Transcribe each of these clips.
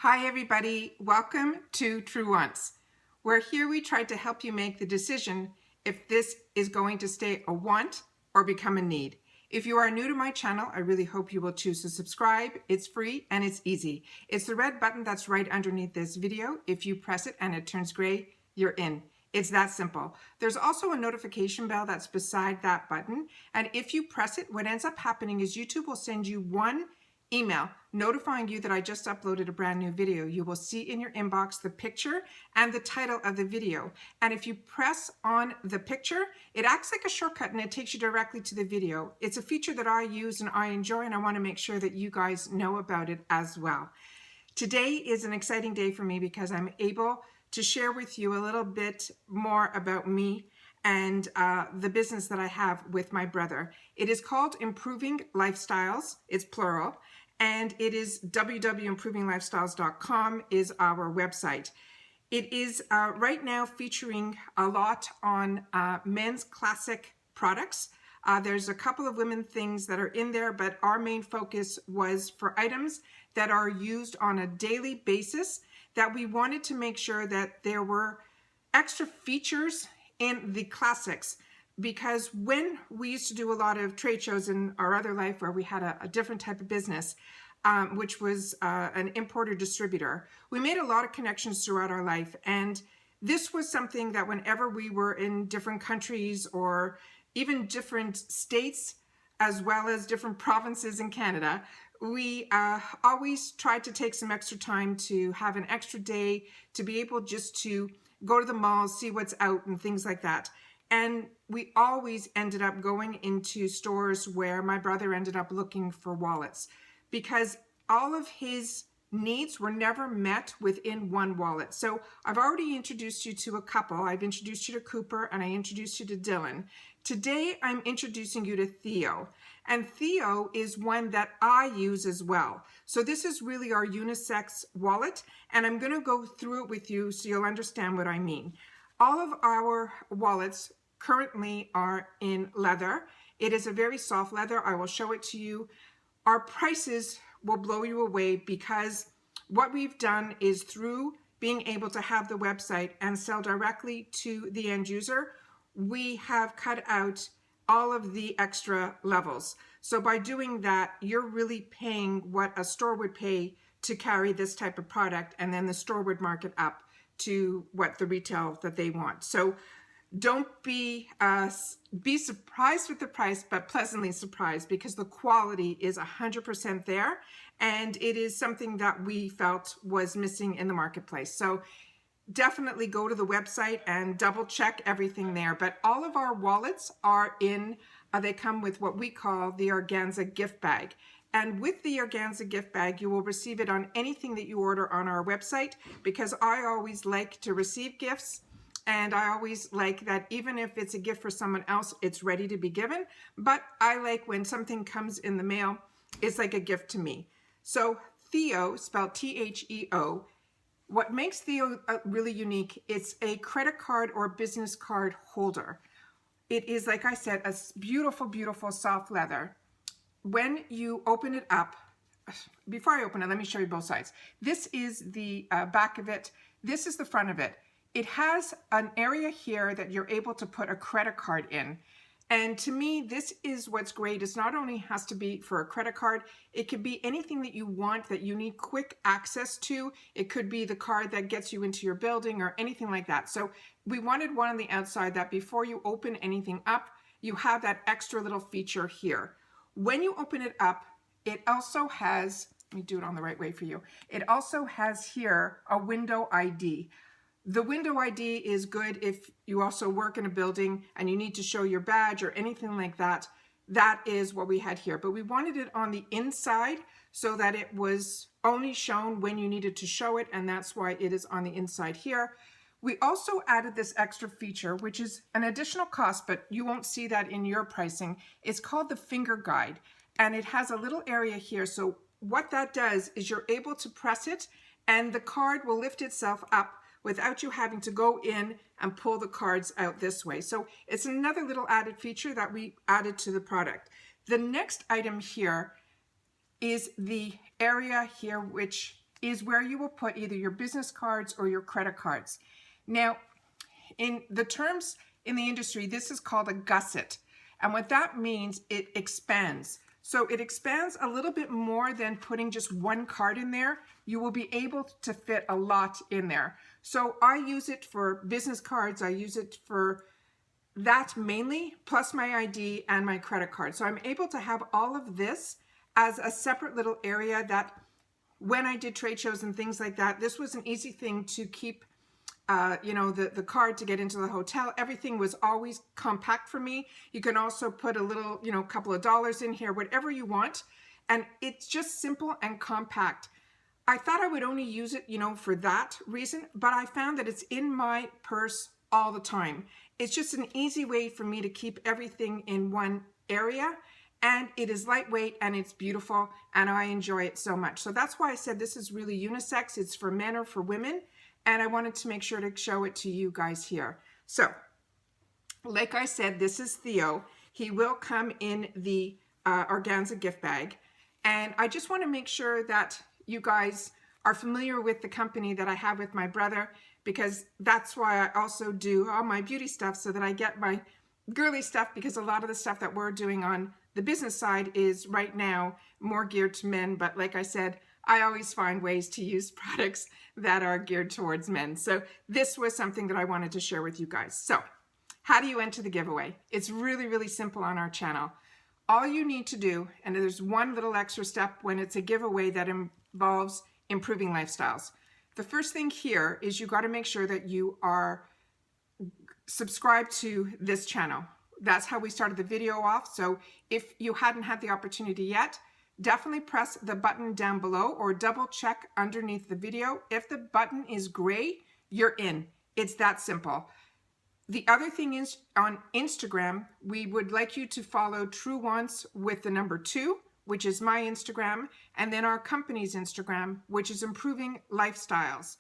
Hi everybody, welcome to Truewants, where here we try to help you make the decision if this is going to stay a want or become a need. If you are new to my channel, I really hope you will choose to subscribe. It's free and it's easy. It's the red button that's right underneath this video. If you press it and it turns gray, you're in. It's that simple. There's also a notification bell that's beside that button, and if you press it, what ends up happening is YouTube will send you one email notifying you that I just uploaded a brand new video. You will see in your inbox the picture and the title of the video. And if you press on the picture, it acts like a shortcut and it takes you directly to the video. It's a feature that I use and I enjoy, and I want to make sure that you guys know about it as well. Today is an exciting day for me because I'm able to share with you a little bit more about me and the business that I have with my brother. It is called Improving Lifestyles. It's plural. And it is www.improvinglifestyles.com is our website. It is right now featuring a lot on men's classic products. There's a couple of women things that are in there, but our main focus was for items that are used on a daily basis, that we wanted to make sure that there were extra features in the classics. Because when we used to do a lot of trade shows in our other life where we had a different type of business, which was an importer distributor, we made a lot of connections throughout our life. And this was something that whenever we were in different countries or even different states, as well as different provinces in Canada, we always tried to take some extra time to have an extra day to be able just to go to the mall, see what's out and things like that. And we always ended up going into stores where my brother ended up looking for wallets, because all of his needs were never met within one wallet. So I've already introduced you to a couple. I've introduced you to Cooper and I introduced you to Dylan. Today I'm introducing you to Theo. And Theo is one that I use as well. So this is really our unisex wallet, and I'm going to go through it with you so you'll understand what I mean. All of our wallets currently are in leather. It is a very soft leather. I will show it to you. Our prices will blow you away because what we've done is, through being able to have the website and sell directly to the end user, we have cut out all of the extra levels. So by doing that, you're really paying what a store would pay to carry this type of product, and then the store would mark it up to what the retail that they want. So don't be surprised with the price, but pleasantly surprised, because the quality is 100% there, and it is something that we felt was missing in the marketplace. So definitely go to the website and double check everything there. But all of our wallets are in, they come with what we call the organza gift bag. And with the organza gift bag, you will receive it on anything that you order on our website, because I always like to receive gifts. And I always like that even if it's a gift for someone else, it's ready to be given. But I like when something comes in the mail, it's like a gift to me. So Theo, spelled T-H-E-O, what makes Theo really unique, it's a credit card or business card holder. It is, like I said, a beautiful, beautiful soft leather. When you open it up, before I open it, let me show you both sides. This is the back of it. This is the front of it. It has an area here that you're able to put a credit card in. And to me, this is what's great. It's not only has to be for a credit card, it could be anything that you want that you need quick access to. It could be the card that gets you into your building or anything like that. So we wanted one on the outside that before you open anything up, you have that extra little feature here. When you open it up, it also has, let me do it on the right way for you. It also has here a window ID. The window ID is good if you also work in a building and you need to show your badge or anything like that. That is what we had here. But we wanted it on the inside so that it was only shown when you needed to show it, and that's why it is on the inside here. We also added this extra feature, which is an additional cost, but you won't see that in your pricing. It's called the finger guide, and it has a little area here. So what that does is you're able to press it and the card will lift itself up without you having to go in and pull the cards out this way. So it's another little added feature that we added to the product. The next item here is the area here, which is where you will put either your business cards or your credit cards. Now, in the terms in the industry, this is called a gusset. And what that means, it expands. So it expands a little bit more than putting just one card in there. You will be able to fit a lot in there. So I use it for business cards. I use it for that mainly, plus my ID and my credit card. So I'm able to have all of this as a separate little area that when I did trade shows and things like that, this was an easy thing to keep, you know, the card to get into the hotel. Everything was always compact for me. You can also put a little, you know, couple of dollars in here, whatever you want. And it's just simple and compact. I thought I would only use it, you know, for that reason, but I found that it's in my purse all the time. It's just an easy way for me to keep everything in one area, and it is lightweight and it's beautiful and I enjoy it so much. So that's why I said this is really unisex. It's for men or for women, and I wanted to make sure to show it to you guys here. So like I said, this is Theo. He will come in the organza gift bag, and I just want to make sure that you guys are familiar with the company that I have with my brother, because that's why I also do all my beauty stuff, so that I get my girly stuff, because a lot of the stuff that we're doing on the business side is right now more geared to men. But like I said, I always find ways to use products that are geared towards men. So this was something that I wanted to share with you guys. So how do you enter the giveaway? It's really, really simple on our channel. All you need to do, and there's one little extra step when it's a giveaway that involves improving lifestyles. The first thing here is you got to make sure that you are subscribed to this channel. That's how we started the video off. So if you hadn't had the opportunity yet, definitely press the button down below or double check underneath the video. If the button is gray, you're in. It's that simple. The other thing is, on Instagram, we would like you to follow Truewants with the number 2, which is my Instagram, and then our company's Instagram, which is Improving Lifestyles.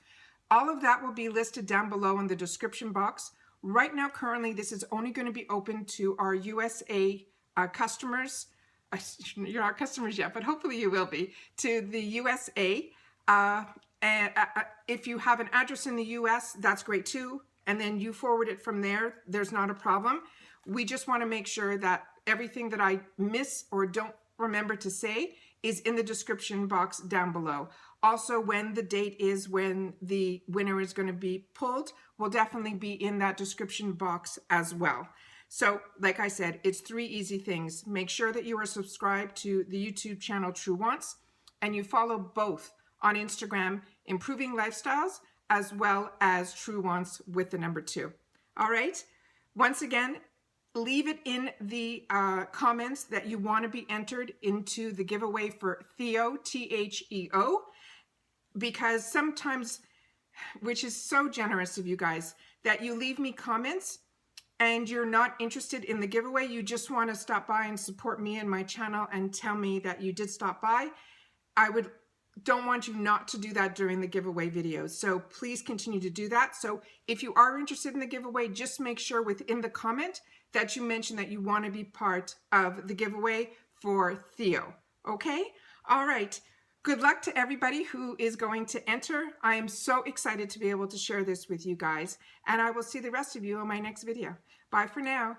All of that will be listed down below in the description box. Right now, currently, this is only going to be open to our USA customers. You're not customers yet, but hopefully you will be, to the USA. And if you have an address in the US, that's great too. And then you forward it from there. There's not a problem. We just want to make sure that everything that I miss or don't remember to say is in the description box down below. Also, when the date is when the winner is going to be pulled will definitely be in that description box as well. So like I said, it's 3 easy things. Make sure that you are subscribed to the YouTube channel Truewants, and you follow both on Instagram, Improving Lifestyles, as well as Truewants with the number 2. All right. Once again, leave it in the comments that you want to be entered into the giveaway for Theo, T-H-E-O, because sometimes, which is so generous of you guys, that you leave me comments and you're not interested in the giveaway. You just want to stop by and support me and my channel and tell me that you did stop by. I don't want you not to do that during the giveaway videos. So please continue to do that. So if you are interested in the giveaway, just make sure within the comment that you mention that you want to be part of the giveaway for Theo. Okay? All right. Good luck to everybody who is going to enter. I am so excited to be able to share this with you guys, and I will see the rest of you on my next video. Bye for now.